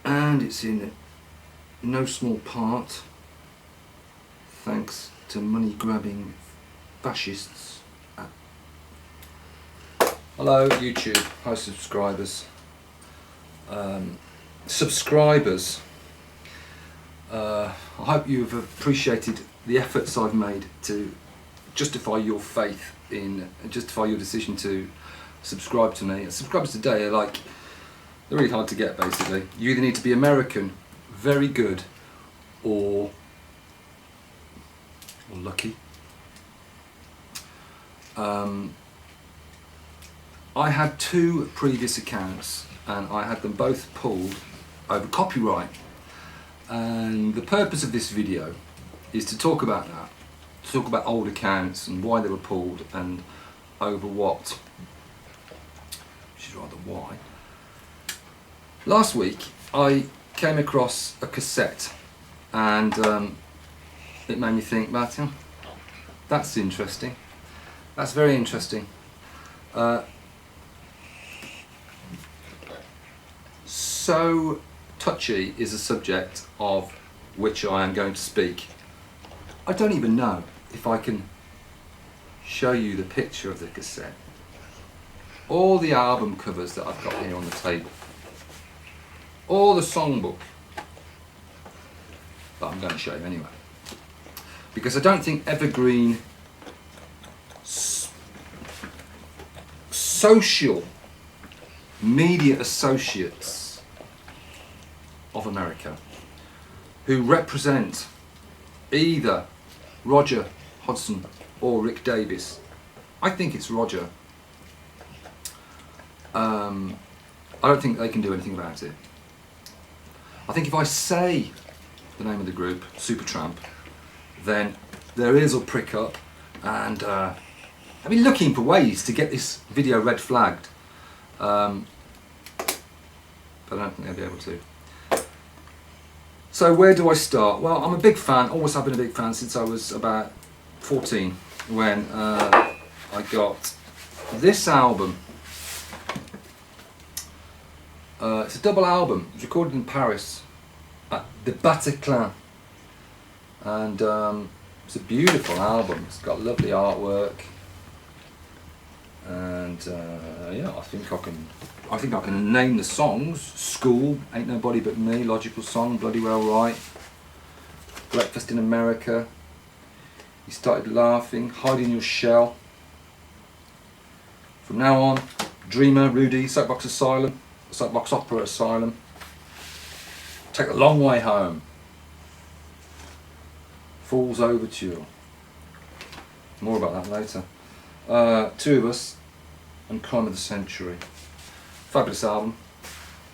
and it's in no small part thanks to money-grabbing fascists. Hello YouTube, hi subscribers. I hope you've appreciated the efforts I've made to justify your faith in, justify your decision to subscribe to me. Subscribers today are like, they're really hard to get basically. You either need to be American, very good, or lucky. I had two previous accounts and I had them both pulled over copyright, and the purpose of this video is to talk about that, to talk about old accounts and why they were pulled and over what, which is rather why. Last week I came across a cassette and it made me think, Martin, that's interesting, that's very interesting. So touchy is a subject of which I am going to speak. I don't even know if I can show you the picture of the cassette. All the album covers that I've got here on the table. All the songbook. But I'm going to show you anyway. Because I don't think Evergreen social media associates of America who represent either Roger Hodgson or Rick Davis. I think it's Roger. I don't think they can do anything about it. I think if I say the name of the group, Supertramp, then their ears will prick up, and I've been looking for ways to get this video red flagged, but I don't think they'll be able to. So where do I start? Well, I'm a big fan, always have been a big fan since I was about 14, when I got this album. It's a double album. It was recorded in Paris at the Bataclan, and it's a beautiful album. It's got lovely artwork, and yeah, I think I can name the songs. School, Ain't Nobody But Me, Logical Song, Bloody Well Right, Breakfast in America, You Started Laughing, Hide in Your Shell, From Now On, Dreamer, Rudy, Soapbox Asylum, Soapbox Opera Asylum, Take the Long Way Home, Fool's Overture, more about that later, Two of Us, and Crime of the Century. Fabulous album.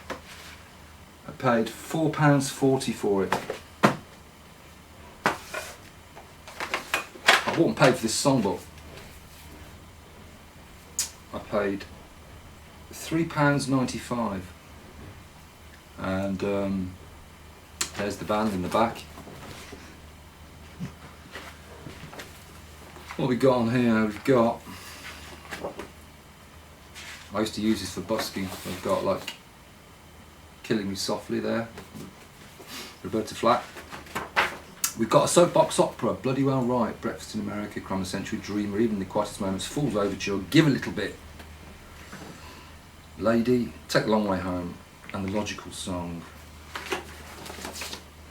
I paid £4.40 for it. I wouldn't pay for this songbook. I paid £3.95, and there's the band in the back. What we got on here? We've got, I used to use this for busking. I've got like Killing Me Softly there, Roberta Flack. We've got a Soapbox Opera, Bloody Well Right, Breakfast in America, Crime of the Century, Dreamer, Even the Quietest Moments, Fool's Overture, Give a Little Bit, Lady, Take the Long Way Home, and The Logical Song.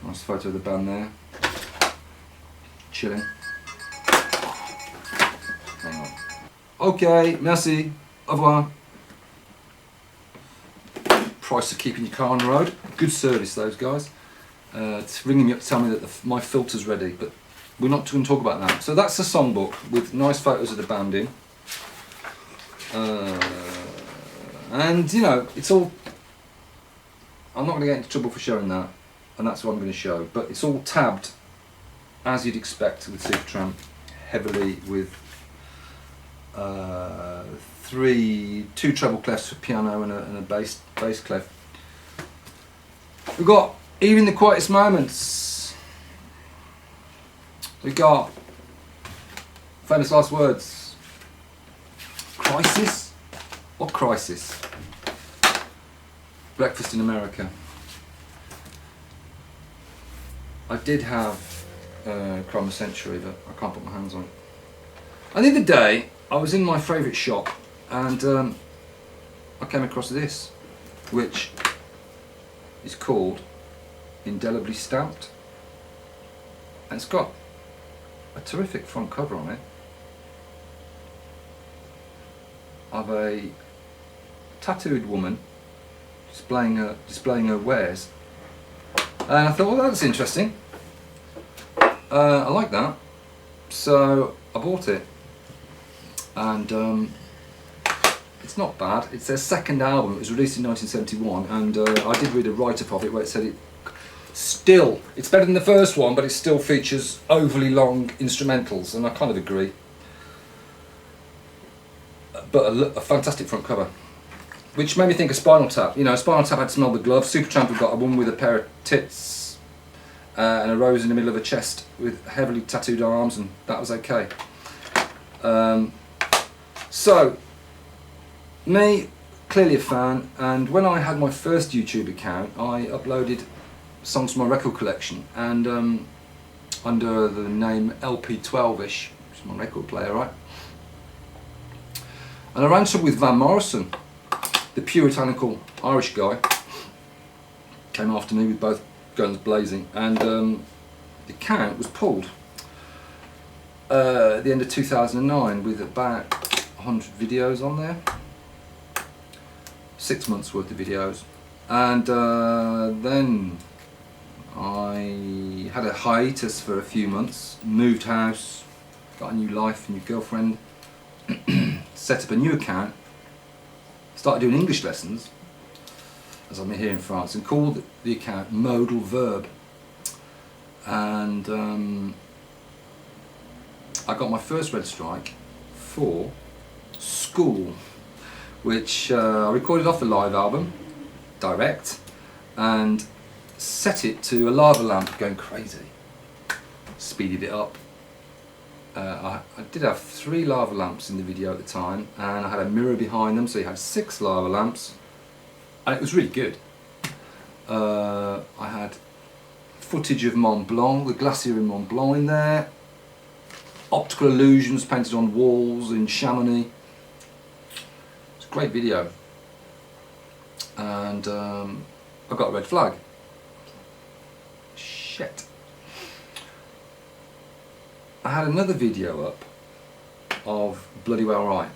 Nice photo of the band there, chilling. Hang on. Okay, merci, au revoir. Price of keeping your car on the road. Good service, those guys. It's ringing me up to tell me that my filter's ready, but we're not going to talk about that. So that's the songbook with nice photos of the band in. And you know, it's all, I'm not going to get into trouble for showing that, and that's what I'm going to show, but it's all tabbed as you'd expect with Supertramp, heavily with two treble clefs for piano and a bass clef. We've got Even the Quietest Moments. We've got Famous Last Words. Crisis? What crisis? Breakfast in America. I did have Crime Century, but I can't put my hands on it. And the other day, I was in my favourite shop, and I came across this, which is called Indelibly Stamped. And it's got a terrific front cover on it of a tattooed woman displaying her wares. And I thought, well, that's interesting. I like that, so I bought it, and it's not bad. It's their second album. It was released in 1971, and I did read a write-up of it where it said it's better than the first one, but it still features overly long instrumentals, and I kind of agree. But a fantastic front cover, which made me think of Spinal Tap. You know, Spinal Tap had Smell the Glove. Supertramp have got a woman with a pair of tits and a rose in the middle of a chest with heavily tattooed arms, and that was okay. So, me, clearly a fan, and when I had my first YouTube account, I uploaded songs from my record collection, and under the name LP12ish, which is my record player, right? And I ran some with Van Morrison, the puritanical Irish guy. Came after me with both guns blazing, and the account was pulled at the end of 2009 with about 100 videos on there. 6 months worth of videos, and then I had a hiatus for a few months, moved house, got a new life, a new girlfriend, set up a new account, started doing English lessons, as I'm here in France, and called the account modelverb. And I got my first red strike for school, which I recorded off the live album, direct, and set it to a lava lamp going crazy. Speeded it up. I did have 3 lava lamps in the video at the time, and I had a mirror behind them, so you had 6 lava lamps, and it was really good. I had footage of Mont Blanc, the glacier in Mont Blanc in there, optical illusions painted on walls in Chamonix. It's a great video, and I got a red flag. Shit. I had another video up of Bloody Well Right,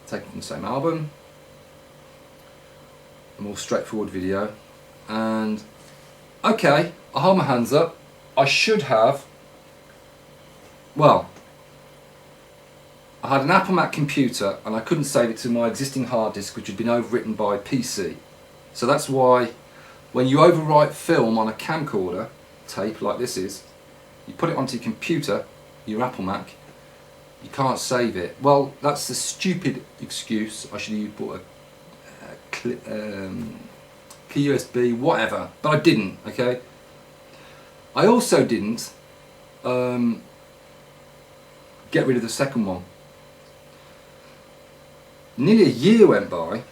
taken from the same album, a more straightforward video, and okay, I hold my hands up. I should have, well, I had an Apple Mac computer and I couldn't save it to my existing hard disk, which had been overwritten by PC. So that's why when you overwrite film on a camcorder tape like this is, you put it onto your computer, your Apple Mac, you can't save it. Well, that's a stupid excuse. I should have bought a key USB, whatever, but I didn't, okay? I also didn't get rid of the second one. Nearly a year went by,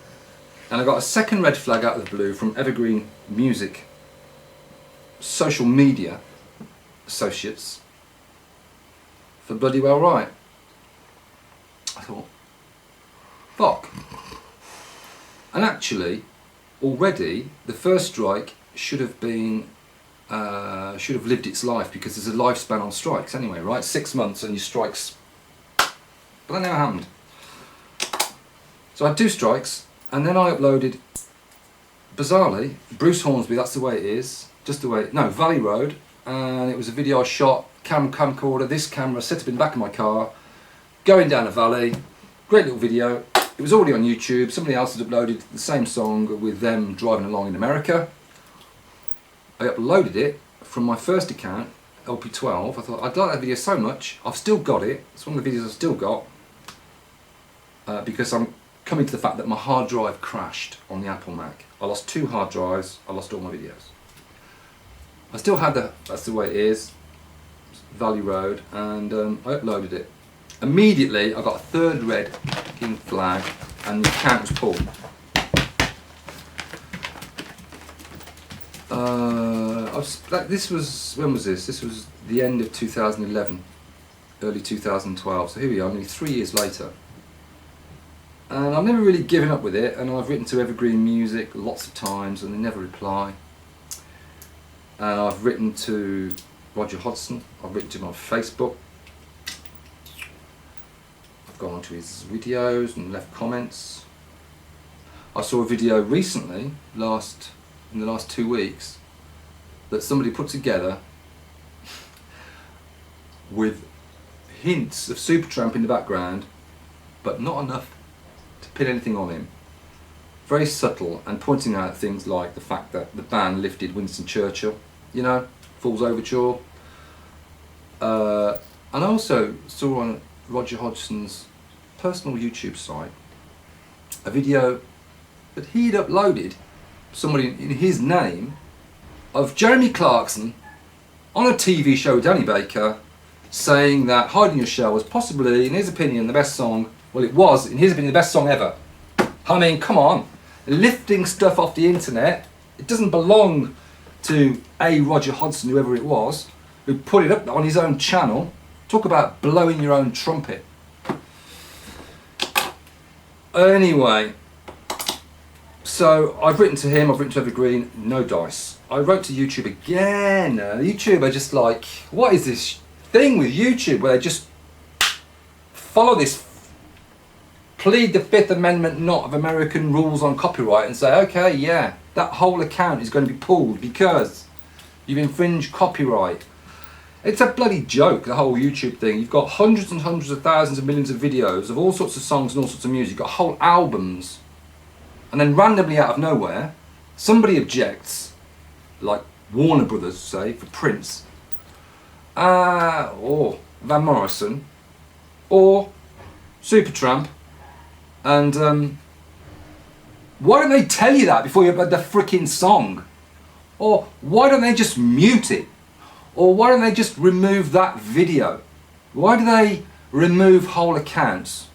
and I got a second red flag out of the blue from Evergreen Music social media associates for Bloody Well Right. I thought, fuck. And actually, already the first strike should have been should have lived its life, because there's a lifespan on strikes anyway, right? 6 months and your strikes. But that never happened. So I had 2 strikes, and then I uploaded, bizarrely, Bruce Hornsby, that's the way it is, just the way, no, Valley Road, and it was a video I shot, camcorder, this camera set up in the back of my car, going down a valley, great little video. It was already on YouTube. Somebody else had uploaded the same song with them driving along in America. I uploaded it from my first account, LP12. I thought, I'd like that video so much, I've still got it. It's one of the videos I've still got, because I'm coming to the fact that my hard drive crashed on the Apple Mac. I lost 2 hard drives, I lost all my videos. I still had that's the way it is, Valley Road, and I uploaded it. Immediately I got a 3rd red fucking flag and the account was pulled. This was, when was this? This was the end of 2011, early 2012. So here we are, nearly 3 years later. And I've never really given up with it, and I've written to Evergreen Music lots of times and they never reply. And I've written to Roger Hodgson, I've written to him on Facebook. I've gone onto his videos and left comments. I saw a video recently, in the last 2 weeks, that somebody put together with hints of Supertramp in the background, but not enough to pin anything on him. Very subtle, and pointing out things like the fact that the band lifted Winston Churchill, you know, Fool's Overture. And I also saw on Roger Hodgson's personal YouTube site a video that he'd uploaded, somebody in his name, of Jeremy Clarkson on a TV show with Danny Baker, saying that Hide in Your Shell was possibly, in his opinion, the best song. Well, it was, in his opinion, the best song ever. I mean, come on. Lifting stuff off the internet, it doesn't belong to Roger Hodgson, whoever it was, who put it up on his own channel. Talk about blowing your own trumpet. Anyway, so I've written to him, I've written to Evergreen, no dice. I wrote to YouTube again. YouTube are just like, what is this thing with YouTube where they just follow this, plead the Fifth Amendment not of American rules on copyright and say, okay, yeah, that whole account is going to be pulled because you've infringed copyright. It's a bloody joke, the whole YouTube thing. You've got hundreds and hundreds of thousands of millions of videos of all sorts of songs and all sorts of music. You've got whole albums. And then randomly out of nowhere, somebody objects, like Warner Brothers, say, for Prince, or Van Morrison, or Supertramp, and why don't they tell you that before you upload the frickin' song? Or why don't they just mute it? Or why don't they just remove that video? Why do they remove whole accounts?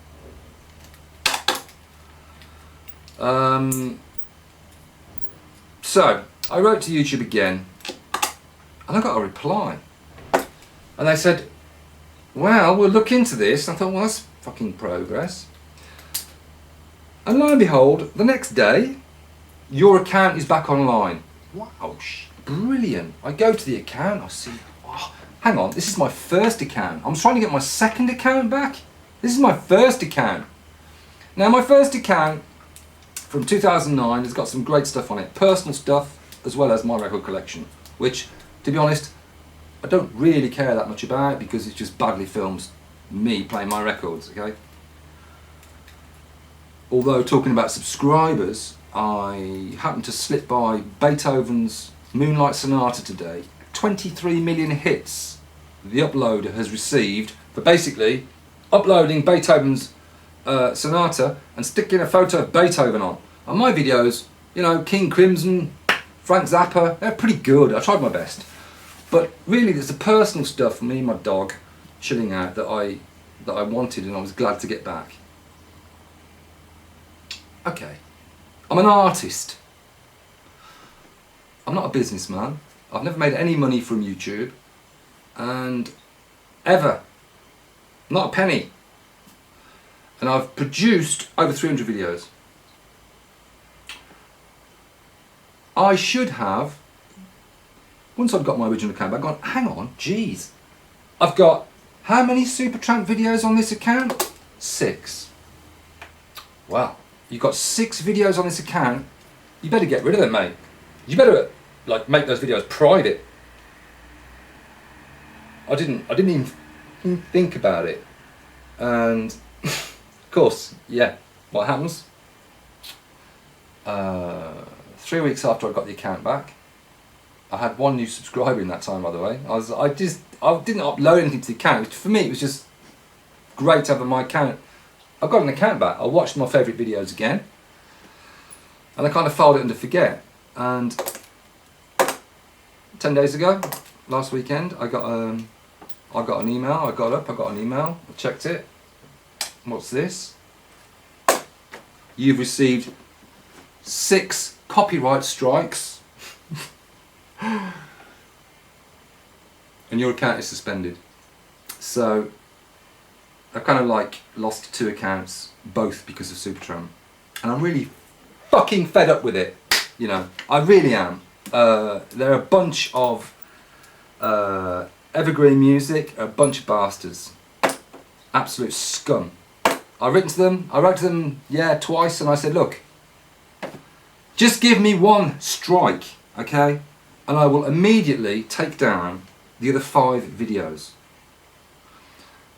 So I wrote to YouTube again and I got a reply, and they said, well, we'll look into this. And I thought, well, that's fucking progress. And lo and behold, the next day your account is back online. Wow, brilliant. I go to the account, I see, oh, hang on, this is my first account. I'm trying to get my second account back. This is my first account. Now my first account from 2009 has got some great stuff on it, personal stuff as well as my record collection, which, to be honest, I don't really care that much about because it just badly films me playing my records, okay? Although, talking about subscribers, I happened to slip by Beethoven's Moonlight Sonata today. 23 million hits the uploader has received for basically uploading Beethoven's sonata and sticking a photo of Beethoven on. And my videos, you know, King Crimson, Frank Zappa, they're pretty good. I tried my best. But really, there's the personal stuff for me and my dog chilling out that I wanted, and I was glad to get back. Okay, I'm an artist. I'm not a businessman. I've never made any money from YouTube, and ever, not a penny. And I've produced over 300 videos. I should have, once I've got my original account back, gone, hang on, geez. I've got how many Supertramp videos on this account? 6. Wow, you've got 6 videos on this account. You better get rid of them, mate. You better like make those videos private. I didn't even think about it. And of course, yeah, what happens? 3 weeks after I got the account back, I had 1 new subscriber in that time, by the way. I didn't upload anything to the account. For me, it was just great to have my account. I got an account back. I watched my favourite videos again, and I kind of filed it under forget. And 10 days ago, last weekend, I got an email. I got an email. I checked it. What's this? You've received 6 copyright strikes and your account is suspended. So I've kind of like lost 2 accounts, both because of Supertramp, and I'm really fucking fed up with it. You know, I really am. They're a bunch of evergreen music, a bunch of bastards, absolute scum. I wrote to them, yeah, twice, and I said, look, just give me 1 strike, okay, and I will immediately take down the other 5 videos.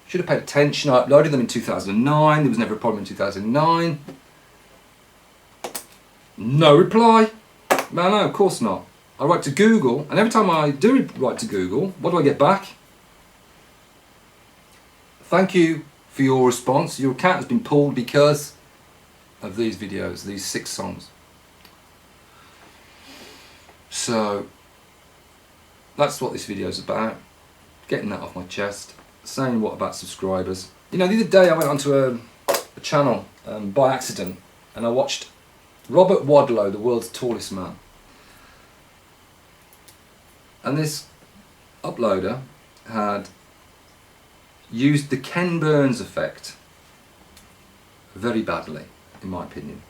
Should have paid attention. I uploaded them in 2009. There was never a problem in 2009. No reply. No, of course not. I write to Google, and every time I do write to Google, what do I get back? Thank you for your response. Your account has been pulled because of these videos, these 6 songs. So that's what this video is about. Getting that off my chest. Saying what about subscribers. You know, the other day I went onto a channel by accident, and I watched Robert Wadlow, the world's tallest man. And this uploader had used the Ken Burns effect very badly, in my opinion.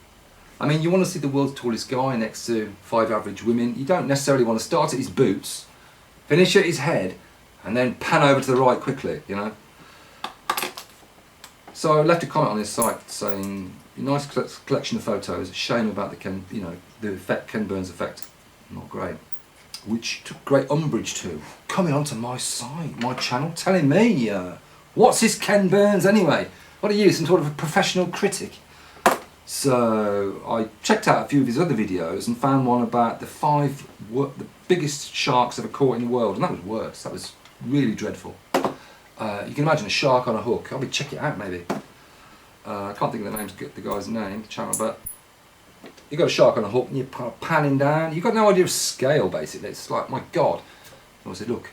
I mean, you want to see the world's tallest guy next to 5 average women. You don't necessarily want to start at his boots, finish at his head, and then pan over to the right quickly, you know. So I left a comment on this site saying, nice collection of photos, shame about the Ken Burns effect, not great. Which took great umbrage to coming onto my site, my channel, telling me, what's this Ken Burns anyway? What are you, some sort of a professional critic? So I checked out a few of his other videos and found one about the biggest sharks ever caught in the world, and that was worse. That was really dreadful. You can imagine a shark on a hook. I'll check it out maybe. I can't think of the guy's name, the channel, but you got a shark on a hook and you're panning down. You've got no idea of scale, basically. It's like, my God. And I said, look,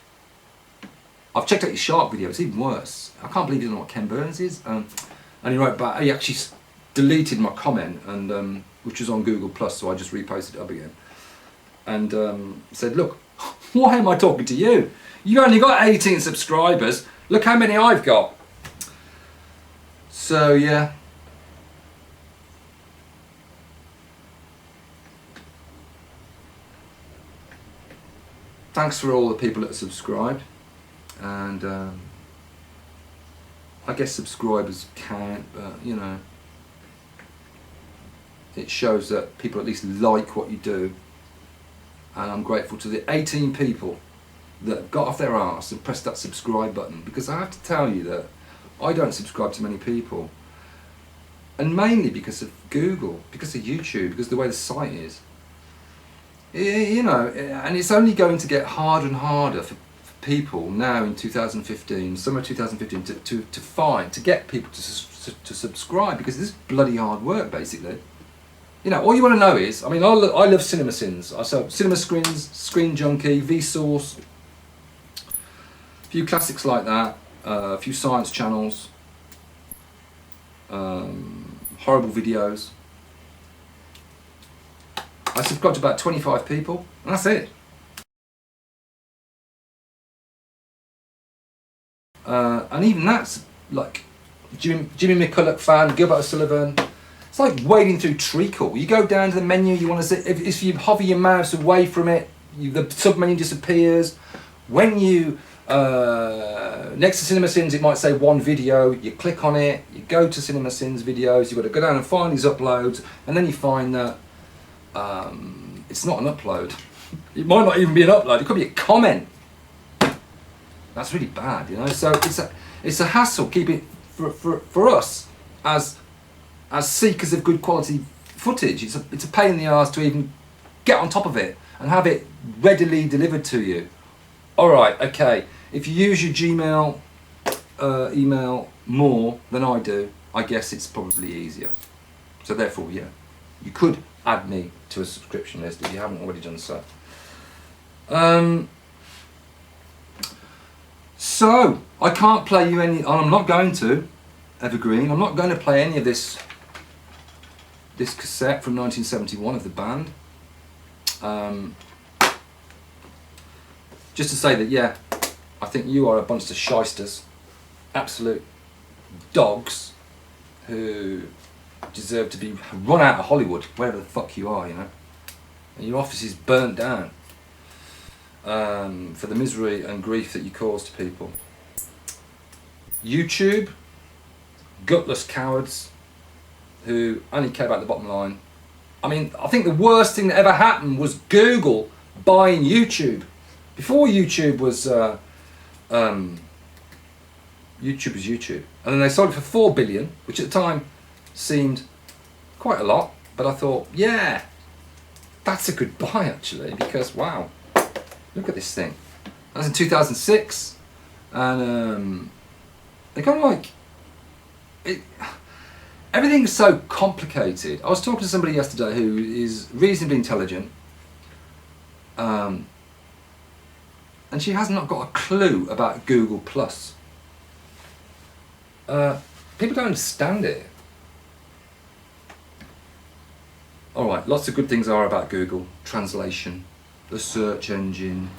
I've checked out your shark video. It's even worse. I can't believe you don't know what Ken Burns is. And he wrote back. He actually deleted my comment, and which was on Google Plus, so I just reposted it up again. And said, look, why am I talking to you? You only got 18 subscribers. Look how many I've got. So yeah. Thanks for all the people that subscribed, and I guess subscribers count, but you know, it shows that people at least like what you do, and I'm grateful to the 18 people that got off their arse and pressed that subscribe button, because I have to tell you that I don't subscribe to many people, and mainly because of Google, because of YouTube, because of the way the site is. You know, and it's only going to get harder and harder for people now in 2015, summer 2015, to get people to subscribe, because this is bloody hard work, basically. You know, all you want to know is, I mean, I love CinemaSins. I sell Cinema Screens, Screen Junkie, Vsauce, a few classics like that, a few science channels, horrible videos. I subscribe to about 25 people, and that's it. And even that's like Jimmy McCulloch fan, Gilbert O'Sullivan. It's like wading through treacle. You go down to the menu, you want to see, if you hover your mouse away from it, the sub-menu disappears. When you, next to CinemaSins, it might say 1 video, you click on it, you go to CinemaSins videos, you've got to go down and find these uploads, and then you find that it's not an upload. It might not even be an upload, it could be a comment. That's really bad, you know. So it's a hassle keeping for us as seekers of good quality footage. It's a pain in the arse to even get on top of it and have it readily delivered to you. Alright, okay, if you use your Gmail email more than I do, I guess it's probably easier. So therefore, yeah, you could add me to a subscription list if you haven't already done so. So I can't play you any, and I'm not going to, Evergreen, I'm not going to play any of this cassette from 1971 of the band. Just to say that, yeah, I think you are a bunch of shysters, absolute dogs who deserve to be run out of Hollywood, wherever the fuck you are, you know. And your office is burnt down for the misery and grief that you cause to people. YouTube, gutless cowards who only care about the bottom line. I mean, I think the worst thing that ever happened was Google buying YouTube. Before YouTube was YouTube, and then they sold it for 4 billion, which at the time seemed quite a lot, but I thought, yeah, that's a good buy actually, because wow, look at this thing. That was in 2006, and they kind of like it. Everything's so complicated. I was talking to somebody yesterday who is reasonably intelligent, and she has not got a clue about Google Plus. People don't understand it. Alright, lots of good things are about Google. Translation, the search engine,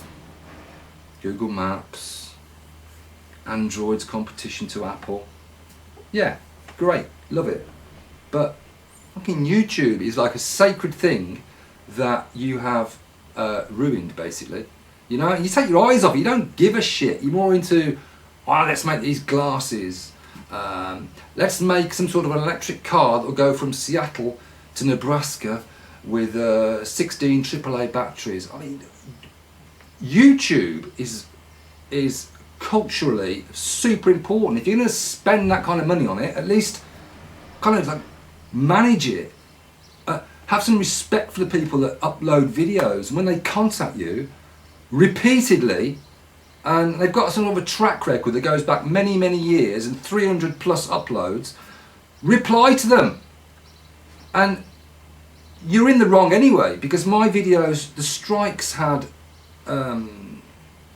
Google Maps, Android's competition to Apple. Yeah, great, love it. But fucking YouTube is like a sacred thing that you have ruined, basically. You know, you take your eyes off it, you don't give a shit. You're more into, oh, let's make these glasses. Let's make some sort of an electric car that will go from Seattle to Nebraska with 16 AAA batteries. I mean, YouTube is culturally super important. If you're going to spend that kind of money on it, at least kind of like manage it. Have some respect for the people that upload videos, and when they contact you repeatedly, and they've got sort of a track record that goes back many, many years and 300 plus uploads, reply to them. And you're in the wrong anyway, because my videos, the strikes had run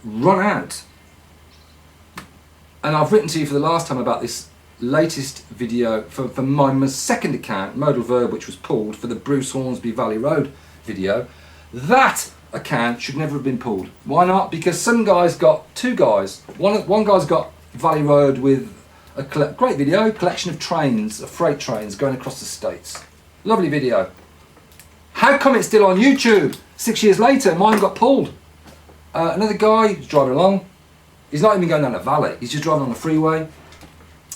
out. And I've written to you for the last time about this latest video for my second account, modelverb, which was pulled for the Bruce Hornsby Valley Road video. That account should never have been pulled. Why not? Because some guys got, two guys, one guy's got Valley Road with a great video, collection of trains, of freight trains going across the states. Lovely video. How come it's still on YouTube 6 years later? Mine got pulled. Another guy who's driving along, he's not even going down a valley, he's just driving on the freeway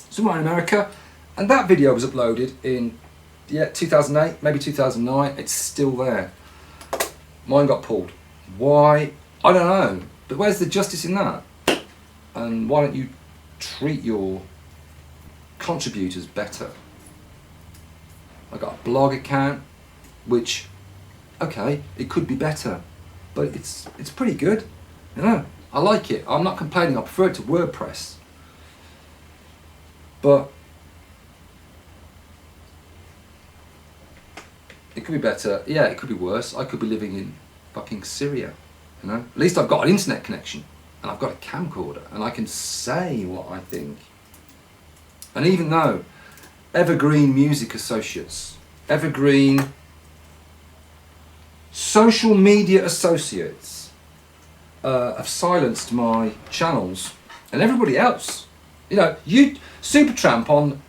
somewhere in America, and that video was uploaded in 2008, maybe 2009. It's still there. Mine got pulled. Why? I don't know. But where's the justice in that? And why don't you treat your contributors better? I got a blog account, which, okay, it could be better, but it's pretty good. You know, I like it. I'm not complaining. I prefer it to WordPress. But it could be better. Yeah, it could be worse. I could be living in fucking Syria, you know. At least I've got an internet connection, and I've got a camcorder, and I can say what I think. And even though Evergreen Music Associates, Evergreen social media associates have silenced my channels, and everybody else, you know, Supertramp on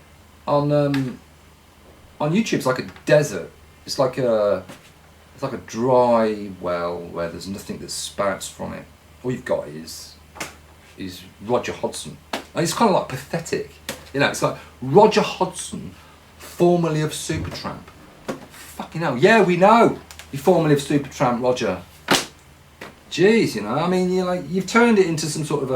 YouTube's like a desert. It's like a dry well where there's nothing that spouts from it. All you've got is Roger Hodgson, and it's kind of like pathetic. You know, it's like Roger Hodgson, formerly of Supertramp. Fucking hell, yeah, we know you're formerly of Supertramp, Roger. Jeez, you know, I mean, you've turned it into some sort of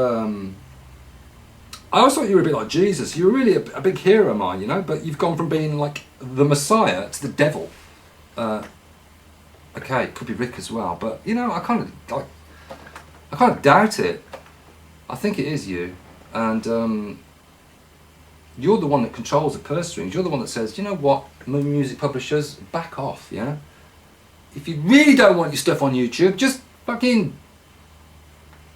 I always thought you were a bit like Jesus. You were really a big hero of mine, you know, but you've gone from being like the Messiah to the devil. Okay, it could be Rick as well, but you know, I kind of doubt it. I think it is you, and you're the one that controls the purse strings. You're the one that says, you know what, music publishers, back off, yeah? If you really don't want your stuff on YouTube, just fucking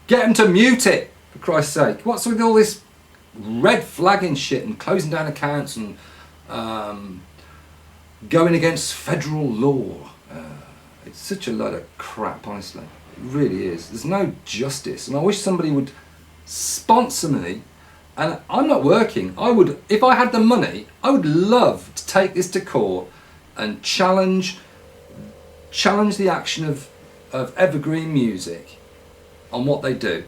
get them to mute it, for Christ's sake. What's with all this red flagging shit and closing down accounts and going against federal law? It's such a load of crap, honestly. It really is. There's no justice, and I wish somebody would sponsor me, and I'm not working. I would, if I had the money, I would love to take this to court and challenge the action of Evergreen Music on what they do,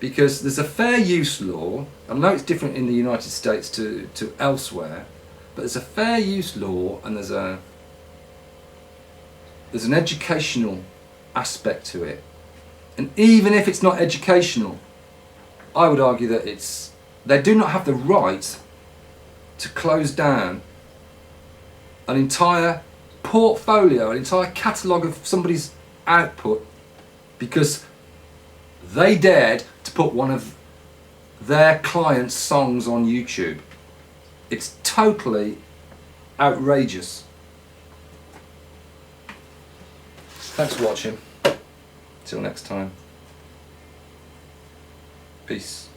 because there's a fair use law. I know it's different in the United States to elsewhere, but there's a fair use law, and there's an educational aspect to it. And even if it's not educational, I would argue that they do not have the right to close down an entire portfolio, an entire catalogue of somebody's output because they dared to put one of their clients' songs on YouTube. It's totally outrageous. Thanks for watching. Till next time. Peace.